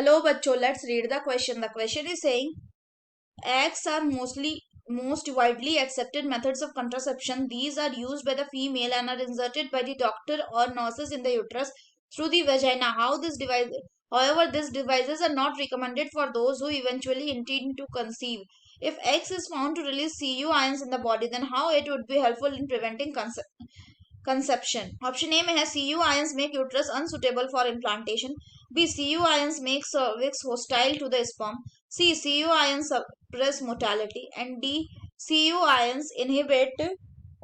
Hello, bachcho. Let's read the question. The question is saying eggs are most widely accepted methods of contraception. These are used by the female and are inserted by the doctor or nurses in the uterus through the vagina. However, these devices are not recommended for those who eventually intend to conceive. If X is found to release Cu ions in the body, then how it would be helpful in preventing conception. Option A में है Cu ions make uterus unsuitable for implantation. B. Cu ions make cervix hostile to the sperm. C. Cu ions suppress mortality. And D. Cu ions inhibit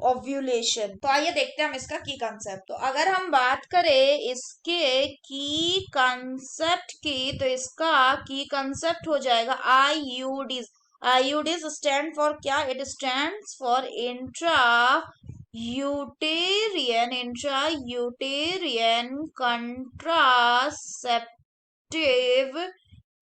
ovulation. तो आइए देखते हैं हम इसका की concept. तो अगर हम बात करें इसके की कंसेप्ट की, तो इसका की कंसेप्ट हो जाएगा आईयूडीज. आईयूडीज स्टैंड फॉर क्या? It stands for intrauterine contraceptive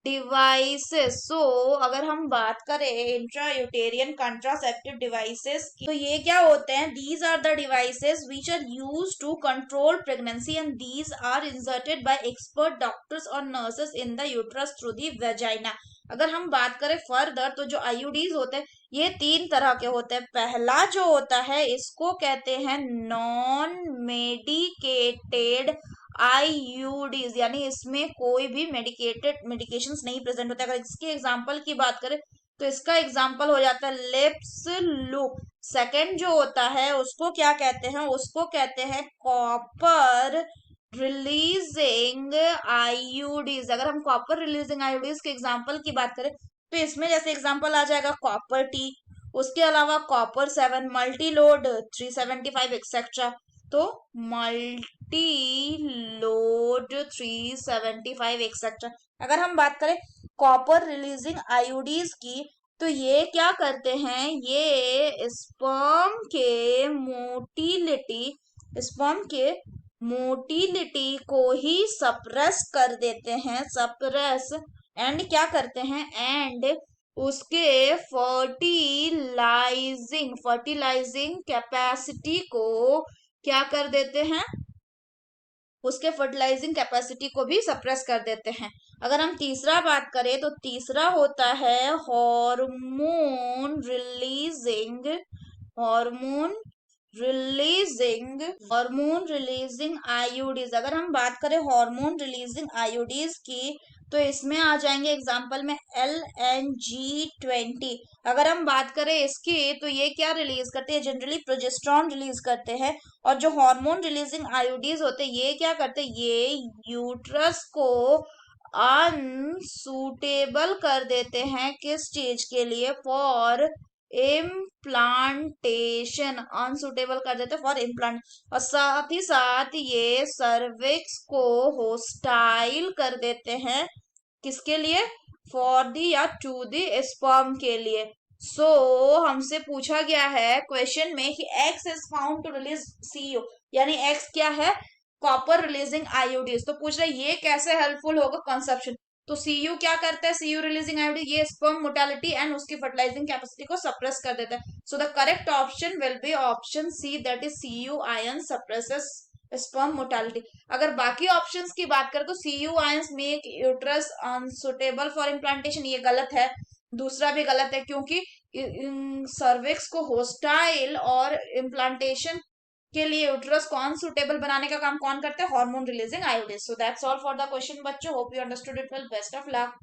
devices. So अगर हम बात करें इंट्रायूटेरियन कंट्रासेप्टिव डिवाइसेस की, तो ये क्या होते हैं? These are the devices which are use to control pregnancy and these are inserted by expert doctors और nurses in the uterus through the vagina. अगर हम बात करें फर्दर, तो जो आईयूडीज होते हैं ये 3 तरह के होते हैं. पहला जो होता है इसको कहते हैं नॉन मेडिकेटेड आईयूडीज, यानी इसमें कोई भी मेडिकेशंस नहीं प्रेजेंट होते. अगर इसके एग्जांपल की बात करें तो इसका एग्जांपल हो जाता है लिप्स लूप. सेकंड जो होता है उसको क्या कहते हैं? उसको कहते हैं कॉपर रिलीजिंग आईयूडीज. अगर हम कॉपर रिलीजिंग आईयूडीज के एग्जांपल की बात करें तो इसमें जैसे एग्जांपल आ जाएगा कॉपर टी, उसके अलावा कॉपर 7, मल्टी लोड 375 एक्सेट्रा. तो मल्टी लोड 375 एक्सेट्रा. अगर हम बात करें कॉपर रिलीजिंग आईयूडीज की, तो ये क्या करते हैं? ये स्पर्म के मोटिलिटी को ही सप्रेस कर देते हैं. सप्रेस एंड क्या करते हैं? एंड उसके फर्टिलाइजिंग कैपेसिटी को क्या कर देते हैं? उसके फर्टिलाइजिंग कैपेसिटी को भी सप्रेस कर देते हैं. अगर हम तीसरा बात करें तो तीसरा होता है हार्मोन रिलीजिंग आईयूडीज. अगर हम बात करें हार्मोन रिलीजिंग आईयूडीज की, तो इसमें आ जाएंगे एग्जांपल में LNG-20. अगर हम बात करें इसकी, तो ये क्या रिलीज करते हैं? जनरली प्रोजेस्ट्रॉन रिलीज करते हैं. और जो हार्मोन रिलीजिंग आईयूडीज होते हैं ये क्या करते हैं? ये यूट्रस को अनसूटेबल कर देते हैं. किस चीज के लिए? For implantation. अनसुटेबल कर देते फॉर इम्प्लांट. और साथ ही साथ ये सर्विक्स को होस्टाइल कर देते हैं. किसके लिए? फॉर दी या टू दी स्पर्म के लिए. सो हमसे पूछा गया है क्वेश्चन में कि X is found to release CU, यानी एक्स क्या है? Copper releasing IUDs. तो पूछ रहे ये कैसे हेल्पफुल होगा कंसेप्शन. तो सीयू क्या करता है? सीयू रिलीजिंग आईयूडी ये स्पर्म मोर्टेलिटी एंड उसकी फर्टिलाइजिंग कैपेसिटी को सप्रेस कर देता है. So the correct option will be option C, that is CU ion suppresses sperm mortality. अगर बाकी ऑप्शंस की बात करें तो CU ions make uterus unsuitable for implantation, ये गलत है. दूसरा भी गलत है क्योंकि सर्विक्स को होस्टाइल और इम्प्लांटेशन के लिए यूट्रस को अनसुटेबल बनाने का काम कौन करते हैं? Hormone releasing IUDs. So that's all for the question बच्चों. Hope you understood it well. Best of luck.